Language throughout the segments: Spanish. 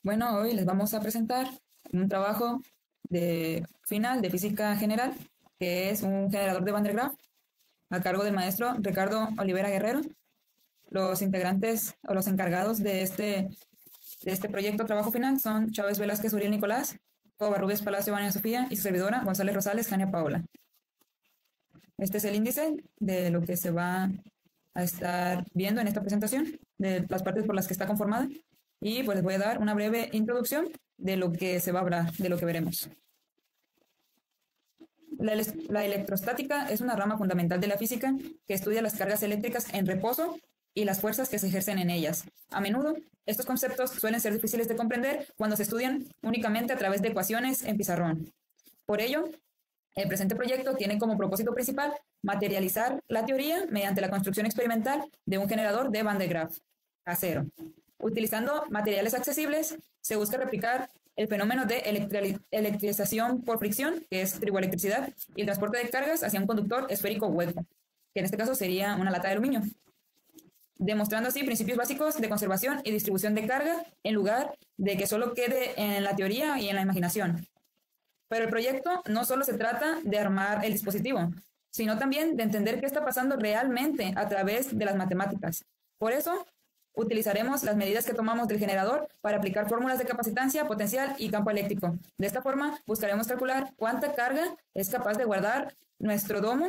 Bueno, hoy les vamos a presentar un trabajo final de física general, que es un generador de Van der Graaf, a cargo del maestro Ricardo Olivera Guerrero. Los integrantes o los encargados de este proyecto trabajo final son Chávez Velázquez Uriel Nicolás, Covarrubias Palacio Vania Sofía y su servidora González Rosales Jania Paola. Este es el índice de lo que se va a estar viendo en esta presentación, de las partes por las que está conformada. Y pues les voy a dar una breve introducción de lo que se va a hablar, de lo que veremos. La electrostática es una rama fundamental de la física que estudia las cargas eléctricas en reposo y las fuerzas que se ejercen en ellas. A menudo, estos conceptos suelen ser difíciles de comprender cuando se estudian únicamente a través de ecuaciones en pizarrón. Por ello, el presente proyecto tiene como propósito principal materializar la teoría mediante la construcción experimental de un generador de Van der Graaf casero. Utilizando materiales accesibles, se busca replicar el fenómeno de electrización por fricción, que es triboelectricidad, y el transporte de cargas hacia un conductor esférico hueco, que en este caso sería una lata de aluminio, demostrando así principios básicos de conservación y distribución de carga en lugar de que solo quede en la teoría y en la imaginación. Pero el proyecto no solo se trata de armar el dispositivo, sino también de entender qué está pasando realmente a través de las matemáticas. Por eso, utilizaremos las medidas que tomamos del generador para aplicar fórmulas de capacitancia, potencial y campo eléctrico. De esta forma, buscaremos calcular cuánta carga es capaz de guardar nuestro domo,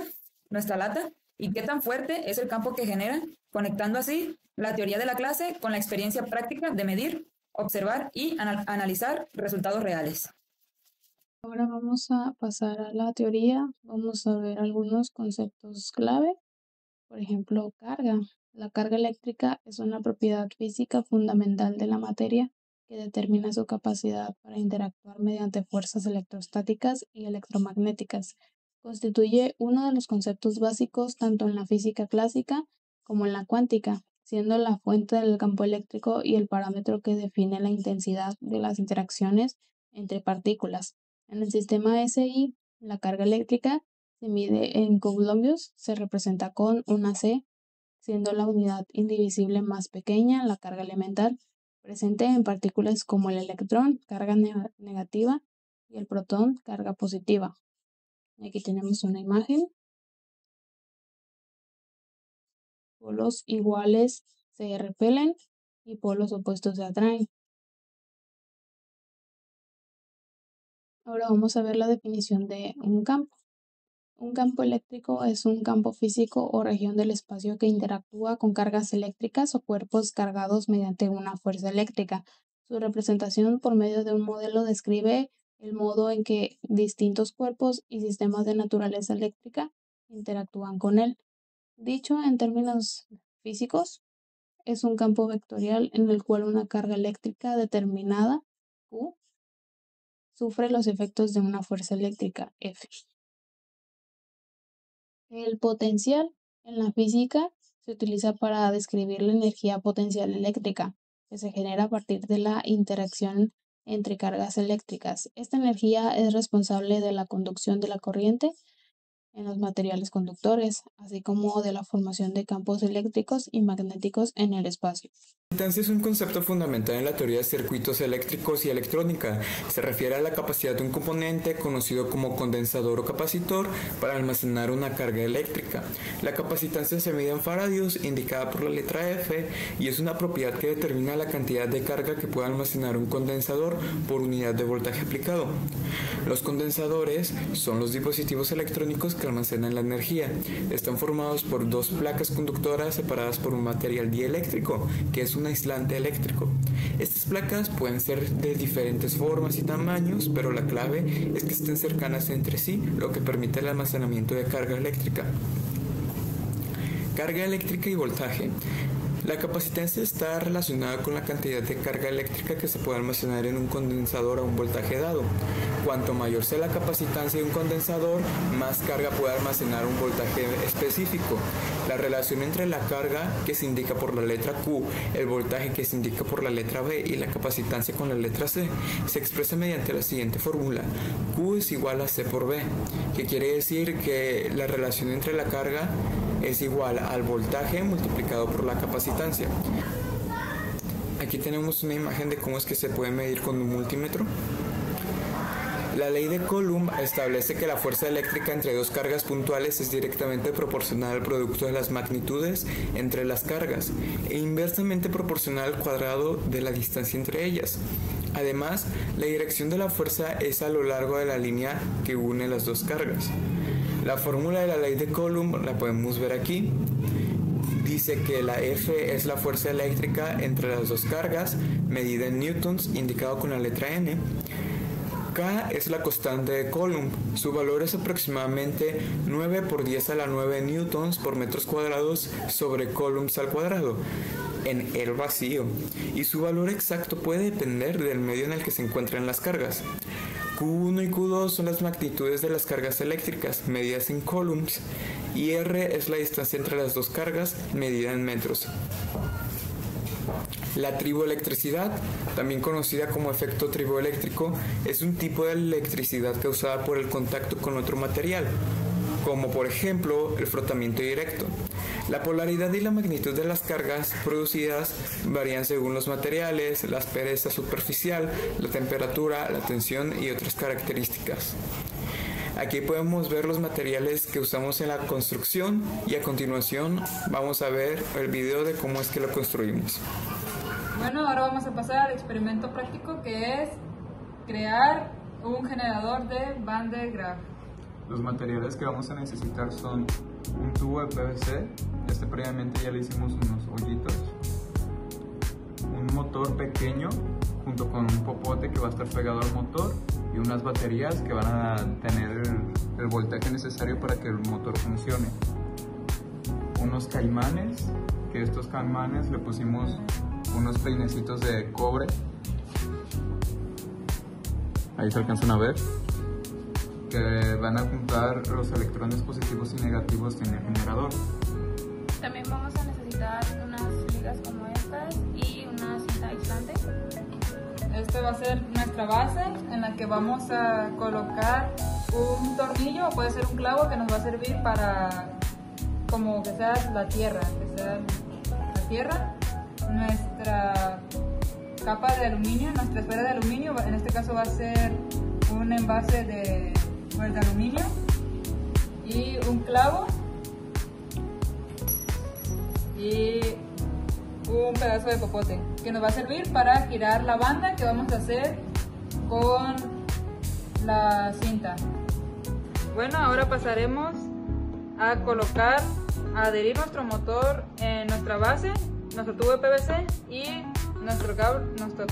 nuestra lata, y qué tan fuerte es el campo que genera, conectando así la teoría de la clase con la experiencia práctica de medir, observar y analizar resultados reales. Ahora vamos a pasar a la teoría. Vamos a ver algunos conceptos clave. Por ejemplo, carga. La carga eléctrica es una propiedad física fundamental de la materia que determina su capacidad para interactuar mediante fuerzas electrostáticas y electromagnéticas. Constituye uno de los conceptos básicos tanto en la física clásica como en la cuántica, siendo la fuente del campo eléctrico y el parámetro que define la intensidad de las interacciones entre partículas. En el sistema SI, la carga eléctrica se mide en coulombs, se representa con una C, siendo la unidad indivisible más pequeña, la carga elemental, presente en partículas como el electrón, carga negativa, y el protón, carga positiva. Aquí tenemos una imagen. Polos iguales se repelen y polos opuestos se atraen. Ahora vamos a ver la definición de un campo. Un campo eléctrico es un campo físico o región del espacio que interactúa con cargas eléctricas o cuerpos cargados mediante una fuerza eléctrica. Su representación por medio de un modelo describe el modo en que distintos cuerpos y sistemas de naturaleza eléctrica interactúan con él. Dicho en términos físicos, es un campo vectorial en el cual una carga eléctrica determinada, Q, sufre los efectos de una fuerza eléctrica, F. El potencial en la física se utiliza para describir la energía potencial eléctrica que se genera a partir de la interacción entre cargas eléctricas. Esta energía es responsable de la conducción de la corriente en los materiales conductores, así como de la formación de campos eléctricos y magnéticos en el espacio. La capacitancia es un concepto fundamental en la teoría de circuitos eléctricos y electrónica. Se refiere a la capacidad de un componente conocido como condensador o capacitor para almacenar una carga eléctrica. La capacitancia se mide en faradios, indicada por la letra F, y es una propiedad que determina la cantidad de carga que puede almacenar un condensador por unidad de voltaje aplicado. Los condensadores son los dispositivos electrónicos que almacenan la energía. Están formados por dos placas conductoras separadas por un material dieléctrico, que es un aislante eléctrico. Estas placas pueden ser de diferentes formas y tamaños, pero la clave es que estén cercanas entre sí, lo que permite el almacenamiento de carga eléctrica. Carga eléctrica y voltaje. La capacitancia está relacionada con la cantidad de carga eléctrica que se puede almacenar en un condensador a un voltaje dado. Cuanto mayor sea la capacitancia de un condensador, más carga puede almacenar un voltaje específico. La relación entre la carga, que se indica por la letra Q, el voltaje, que se indica por la letra B, y la capacitancia con la letra C, se expresa mediante la siguiente fórmula: Q es igual a C por B, que quiere decir que la relación entre la carga es igual al voltaje multiplicado por la capacitancia. Aquí tenemos una imagen de cómo es que se puede medir con un multímetro. La ley de Coulomb establece que la fuerza eléctrica entre dos cargas puntuales es directamente proporcional al producto de las magnitudes entre las cargas e inversamente proporcional al cuadrado de la distancia entre ellas. Además, la dirección de la fuerza es a lo largo de la línea que une las dos cargas. La fórmula de la ley de Coulomb la podemos ver aquí. Dice que la F es la fuerza eléctrica entre las dos cargas, medida en newtons, indicado con la letra N. K es la constante de Coulomb. Su valor es aproximadamente 9 por 10 a la 9 newtons por metros cuadrados sobre coulombs al cuadrado en el vacío, y su valor exacto puede depender del medio en el que se encuentran las cargas. Q1 y Q2 son las magnitudes de las cargas eléctricas, medidas en coulombs, y R es la distancia entre las dos cargas, medida en metros. La triboelectricidad, también conocida como efecto triboeléctrico, es un tipo de electricidad causada por el contacto con otro material, como por ejemplo el frotamiento directo. La polaridad y la magnitud de las cargas producidas varían según los materiales, la aspereza superficial, la temperatura, la tensión y otras características. Aquí podemos ver los materiales que usamos en la construcción y a continuación vamos a ver el video de cómo es que lo construimos. Bueno, ahora vamos a pasar al experimento práctico, que es crear un generador de Van de Graaff. Los materiales que vamos a necesitar son un tubo de PVC, previamente ya le hicimos unos hoyitos, un motor pequeño junto con un popote que va a estar pegado al motor y unas baterías que van a tener el voltaje necesario para que el motor funcione. Unos caimanes, que estos caimanes le pusimos unos peinecitos de cobre, ahí se alcanzan a ver, que van a juntar los electrones positivos y negativos en el generador. También vamos a necesitar unas ligas como estas y una cinta aislante. Esta va a ser nuestra base en la que vamos a colocar un tornillo o puede ser un clavo que nos va a servir para como que sea la tierra, nuestra capa de aluminio, nuestra esfera de aluminio, en este caso va a ser un envase de aluminio y un clavo y un pedazo de popote que nos va a servir para girar la banda que vamos a hacer con la cinta. Bueno, ahora pasaremos a colocar, a adherir nuestro motor en nuestra base, nuestro tubo de PVC y nuestro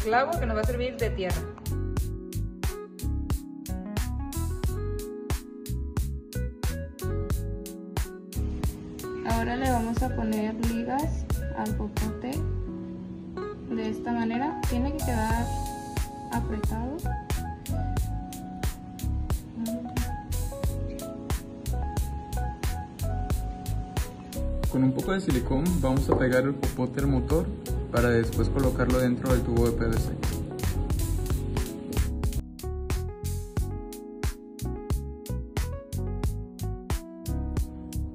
clavo que nos va a servir de tierra. Ahora le vamos a poner ligas al popote de esta manera. Tiene que quedar apretado. Con un poco de silicón vamos a pegar el popote al motor para después colocarlo dentro del tubo de PVC.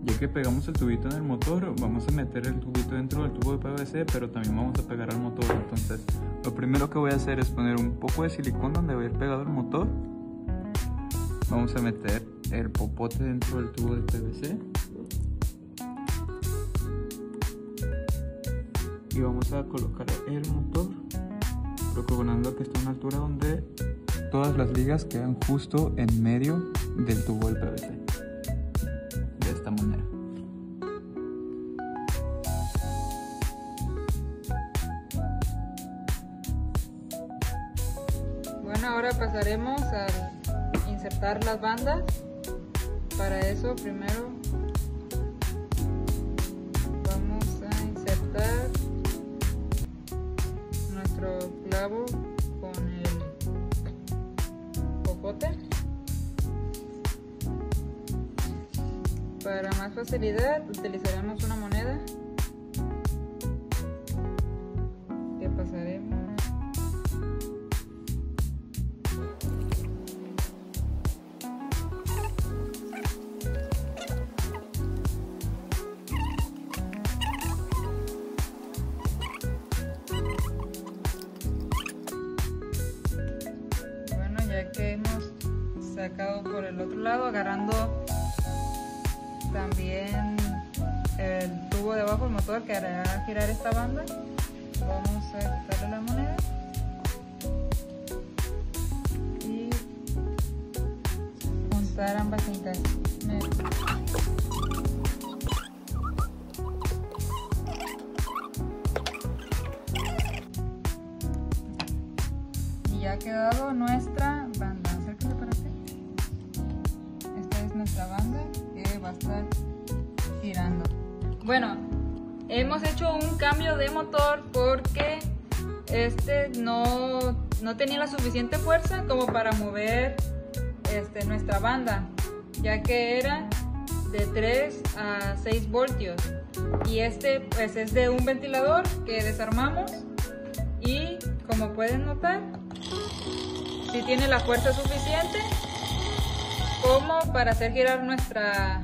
Ya que pegamos el tubito en el motor, vamos a meter el tubito dentro del tubo de PVC, pero también vamos a pegar al motor. Entonces, lo primero que voy a hacer es poner un poco de silicón donde va a ir pegado el motor. Vamos a meter el popote dentro del tubo de PVC. Y vamos a colocar el motor, procurando que esté a una altura donde todas las ligas quedan justo en medio del tubo del PVC. De esta manera. Bueno, ahora pasaremos a insertar las bandas. Para eso primero vamos a insertar nuestro clavo con el popote. Para más facilidad utilizaremos una moneda que pasaremos . ya que hemos sacado por el otro lado, agarrando también el tubo de abajo, el motor que hará girar esta banda. Vamos a quitarle la moneda y juntar ambas cintas. Y ya ha quedado nuestra banda. Acércate para acá. Esta es nuestra banda que va a estar girando. Bueno, hemos hecho un cambio de motor porque este no tenía la suficiente fuerza como para mover nuestra banda, ya que era de 3 a 6 voltios, y pues es de un ventilador que desarmamos, y como pueden notar, sí tiene la fuerza suficiente como para hacer girar nuestra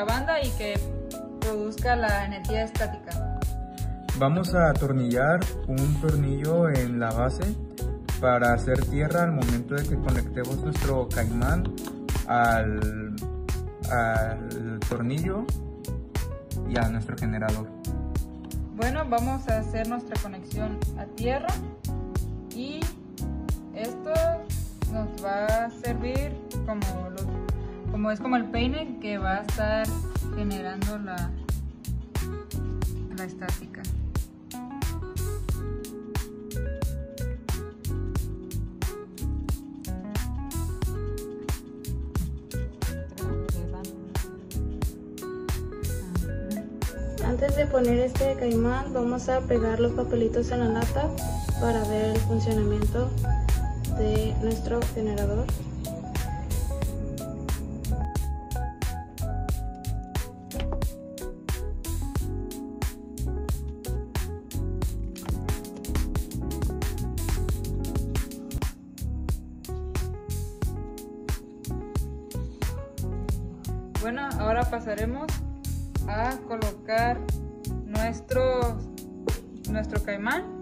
banda y que produzca la energía estática. Vamos a atornillar un tornillo en la base para hacer tierra al momento de que conectemos nuestro caimán al tornillo y a nuestro generador. Bueno, vamos a hacer nuestra conexión a tierra, y esto nos va a servir como el peine que va a estar generando la estática. Antes de poner este caimán, vamos a pegar los papelitos en la lata para ver el funcionamiento de nuestro generador. Bueno, ahora pasaremos a colocar nuestro caimán,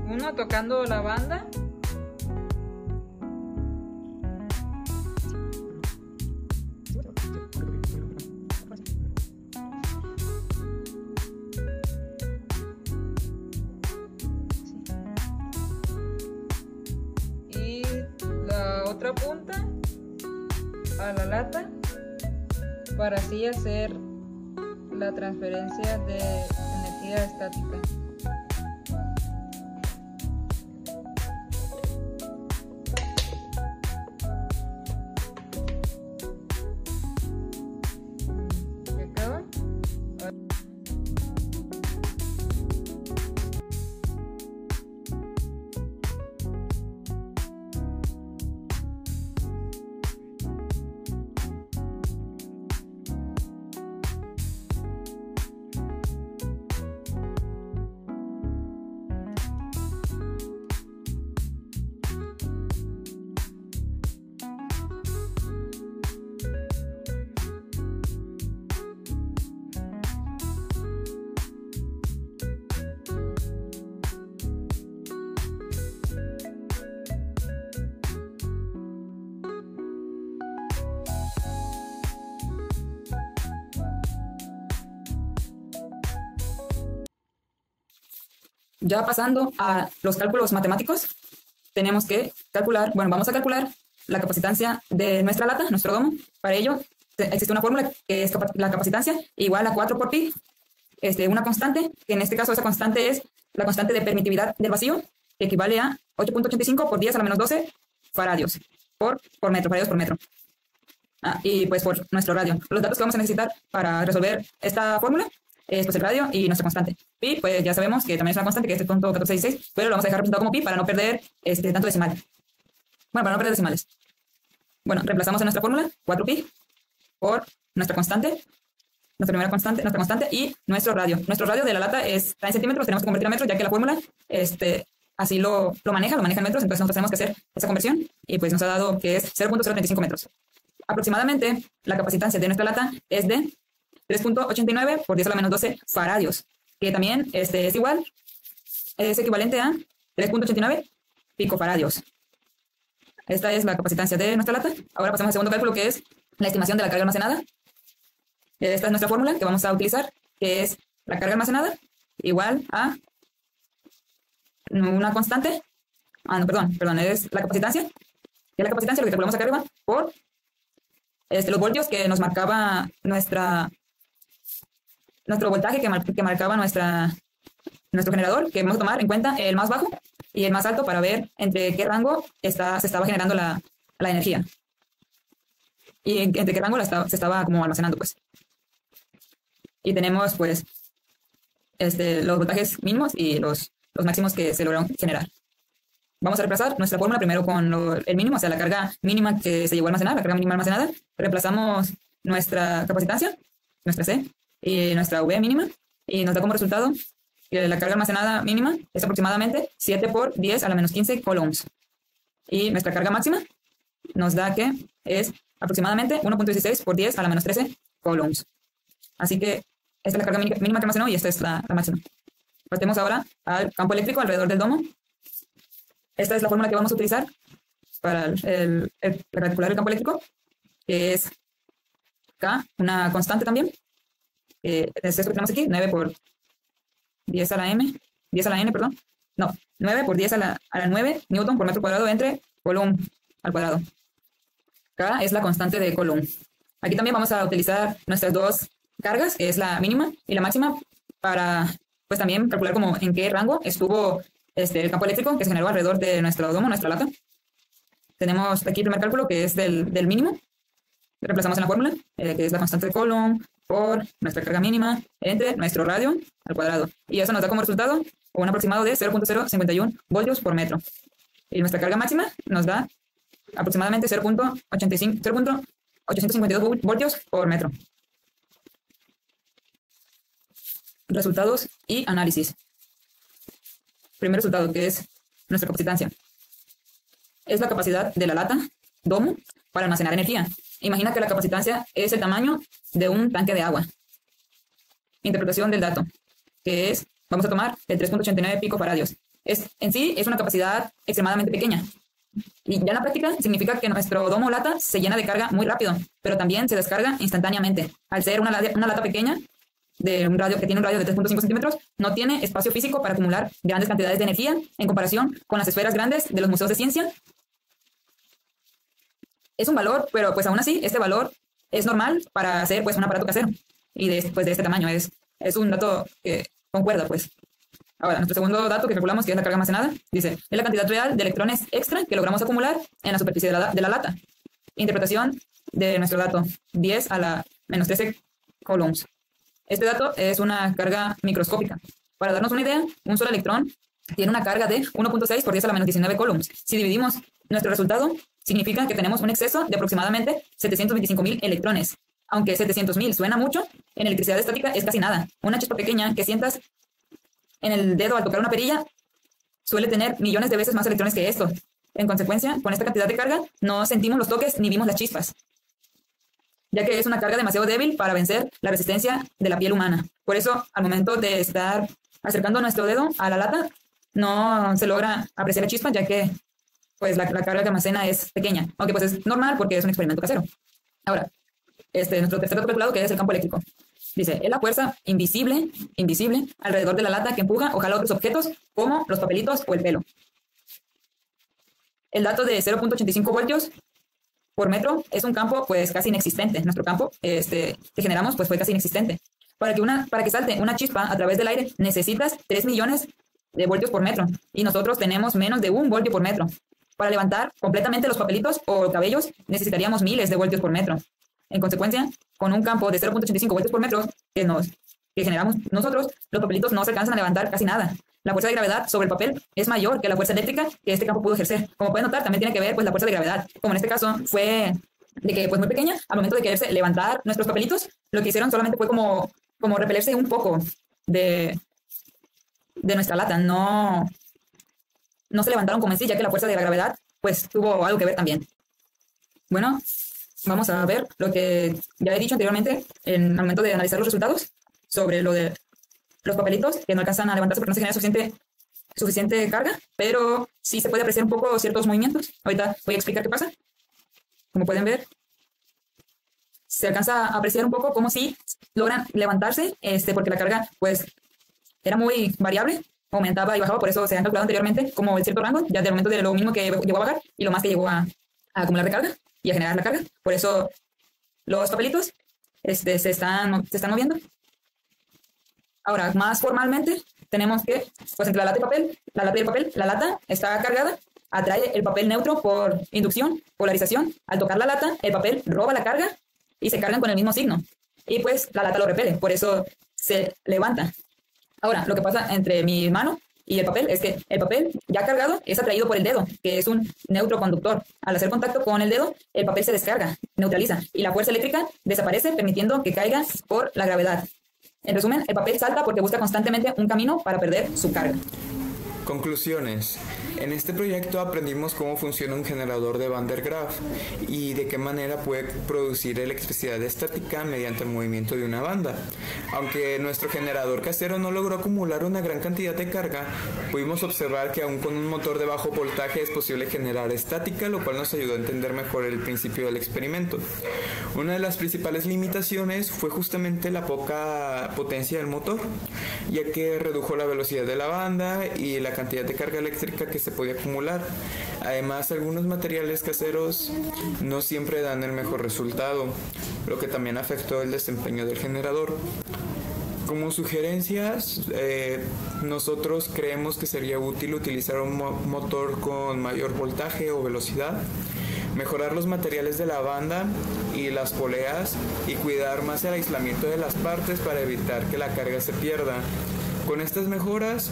uno tocando la banda y la otra punta a la lata, para así hacer la transferencia de energía estática. ¿Ya acaba? Ya pasando a los cálculos matemáticos, tenemos que calcular, vamos a calcular la capacitancia de nuestra lata, nuestro domo. Para ello, existe una fórmula que es la capacitancia igual a 4 por pi, una constante, que en este caso esa constante es la constante de permitividad del vacío, que equivale a 8.85 por 10 a la menos 12 faradios por metro, faradios por metro. Y pues por nuestro radio. Los datos que vamos a necesitar para resolver esta fórmula es pues el radio y nuestra constante. Pi, pues ya sabemos que también es una constante, que es 7.1466, pero lo vamos a dejar representado como pi para no perder tanto decimal. Bueno, para no perder decimales. Bueno, reemplazamos en nuestra fórmula 4pi por nuestra constante, nuestra constante y nuestro radio. Nuestro radio de la lata está en centímetros, tenemos que convertir a metros, ya que la fórmula así lo maneja en metros, entonces nosotros tenemos que hacer esa conversión y pues nos ha dado que es 0.035 metros. Aproximadamente la capacitancia de nuestra lata es de 3.89 por 10 a la menos 12 faradios, que también es equivalente a 3.89 picofaradios. esta es la capacitancia de nuestra lata. Ahora pasamos al segundo cálculo, que es la estimación de la carga almacenada. Esta es nuestra fórmula que vamos a utilizar, que es la carga almacenada igual a una constante. No, perdón, es la capacitancia. Y la capacitancia, lo que calculamos acá arriba, por los voltios que nos marcaba nuestro voltaje que marcaba nuestro generador, que vamos a tomar en cuenta el más bajo y el más alto para ver entre qué rango se estaba generando la energía. Y entre qué rango se estaba como almacenando, pues. Y tenemos, pues, los voltajes mínimos y los máximos que se lograron generar. Vamos a reemplazar nuestra fórmula primero con el mínimo, o sea, la carga mínima que se llegó a almacenar, la carga mínima almacenada. Reemplazamos nuestra capacitancia, nuestra C, y nuestra V mínima, y nos da como resultado que la carga almacenada mínima es aproximadamente 7 por 10 a la menos 15 coulombs. Y nuestra carga máxima nos da que es aproximadamente 1.16 por 10 a la menos 13 coulombs. Así que esta es la carga mínima que almacenó y esta es la máxima. Pasemos ahora al campo eléctrico alrededor del domo. Esta es la fórmula que vamos a utilizar para calcular el campo eléctrico, que es K, una constante también. Es esto que tenemos aquí, 9 por 10 a la M, 10 a la N, perdón. No, 9 por 10 a la 9 newton por metro cuadrado entre coulomb al cuadrado. K es la constante de coulomb. Aquí también vamos a utilizar nuestras dos cargas, que es la mínima y la máxima, para pues también calcular como en qué rango estuvo el campo eléctrico que se generó alrededor de nuestro domo, nuestra lata. Tenemos aquí el primer cálculo, que es del mínimo. Reemplazamos en la fórmula, que es la constante de Coulomb por nuestra carga mínima entre nuestro radio al cuadrado. Y eso nos da como resultado un aproximado de 0.051 voltios por metro. Y nuestra carga máxima nos da aproximadamente 0.852 voltios por metro. Resultados y análisis. Primer resultado, que es nuestra capacitancia. Es la capacidad de la lata, domo, para almacenar energía. Imagina que la capacitancia es el tamaño de un tanque de agua. Interpretación del dato, que es, vamos a tomar el 3.89 picofaradios. En sí es una capacidad extremadamente pequeña. Y ya en la práctica significa que nuestro domo lata se llena de carga muy rápido, pero también se descarga instantáneamente. Al ser una lata pequeña, que tiene un radio de 3.5 centímetros, no tiene espacio físico para acumular grandes cantidades de energía en comparación con las esferas grandes de los museos de ciencia. Es un valor, pero pues aún así este valor es normal para hacer pues un aparato casero y de este tamaño. Es un dato que concuerda, pues. Ahora, nuestro segundo dato que calculamos, que es la carga almacenada, dice, es la cantidad real de electrones extra que logramos acumular en la superficie de la lata. Interpretación de nuestro dato, 10 a la menos 13 coulombs. Este dato es una carga microscópica. Para darnos una idea, un solo electrón tiene una carga de 1.6 por 10 a la menos 19 coulombs. Si dividimos nuestro resultado, significa que tenemos un exceso de aproximadamente 725.000 electrones. Aunque 700.000 suena mucho, en electricidad estática es casi nada. Una chispa pequeña que sientas en el dedo al tocar una perilla suele tener millones de veces más electrones que esto. En consecuencia, con esta cantidad de carga, no sentimos los toques ni vimos las chispas, ya que es una carga demasiado débil para vencer la resistencia de la piel humana. Por eso, al momento de estar acercando nuestro dedo a la lata, no se logra apreciar la chispa, ya que pues, la carga que almacena es pequeña, aunque pues es normal porque es un experimento casero. Ahora, nuestro tercer dato calculado, que es el campo eléctrico. Dice, es la fuerza invisible alrededor de la lata que empuja o jala otros objetos, como los papelitos o el pelo. El dato de 0.85 voltios por metro es un campo pues casi inexistente. Nuestro campo que generamos pues fue casi inexistente. Para que salte una chispa a través del aire necesitas 3 millones de voltios por metro y nosotros tenemos menos de 1 voltio por metro. Para levantar completamente los papelitos o cabellos necesitaríamos miles de voltios por metro. En consecuencia, con un campo de 0.85 voltios por metro que generamos nosotros, los papelitos no se alcanzan a levantar casi nada. La fuerza de gravedad sobre el papel es mayor que la fuerza eléctrica que este campo pudo ejercer. Como pueden notar, también tiene que ver pues, la fuerza de gravedad. Como en este caso fue de que pues, muy pequeña, al momento de quererse levantar nuestros papelitos, lo que hicieron solamente fue como repelerse un poco de nuestra lata. No se levantaron como en sí, ya que la fuerza de la gravedad pues tuvo algo que ver también. Bueno, vamos a ver lo que ya he dicho anteriormente en el momento de analizar los resultados sobre lo de los papelitos que no alcanzan a levantarse porque no se genera suficiente suficiente carga, pero sí se puede apreciar un poco ciertos movimientos. Ahorita voy a explicar qué pasa. Como pueden ver, se alcanza a apreciar un poco cómo sí logran levantarse, porque la carga pues era muy variable, aumentaba y bajaba, por eso se han calculado anteriormente como el cierto rango, ya del momento de lo mínimo que llegó a bajar y lo más que llegó a acumular de carga y a generar la carga. Por eso los papelitos se están moviendo. Ahora, más formalmente, tenemos que, pues entre la lata y el papel, la lata está cargada, atrae el papel neutro por inducción, polarización. Al tocar la lata, el papel roba la carga y se cargan con el mismo signo. Y pues la lata lo repele, por eso se levanta. Ahora, lo que pasa entre mi mano y el papel es que el papel ya cargado es atraído por el dedo, que es un neutro conductor. Al hacer contacto con el dedo, el papel se descarga, neutraliza, y la fuerza eléctrica desaparece, permitiendo que caiga por la gravedad. En resumen, el papel salta porque busca constantemente un camino para perder su carga. Conclusiones. En este proyecto aprendimos cómo funciona un generador de Van der Graaf y de qué manera puede producir electricidad estática mediante el movimiento de una banda. Aunque nuestro generador casero no logró acumular una gran cantidad de carga, pudimos observar que aún con un motor de bajo voltaje es posible generar estática, lo cual nos ayudó a entender mejor el principio del experimento. Una de las principales limitaciones fue justamente la poca potencia del motor, ya que redujo la velocidad de la banda y la cantidad de carga eléctrica que se podía acumular. Además, algunos materiales caseros no siempre dan el mejor resultado, lo que también afectó el desempeño del generador. Como sugerencias, nosotros creemos que sería útil utilizar un motor con mayor voltaje o velocidad, mejorar los materiales de la banda y las poleas y cuidar más el aislamiento de las partes para evitar que la carga se pierda. Con estas mejoras,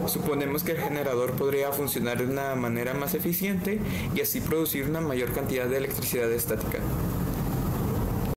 suponemos que el generador podría funcionar de una manera más eficiente y así producir una mayor cantidad de electricidad estática.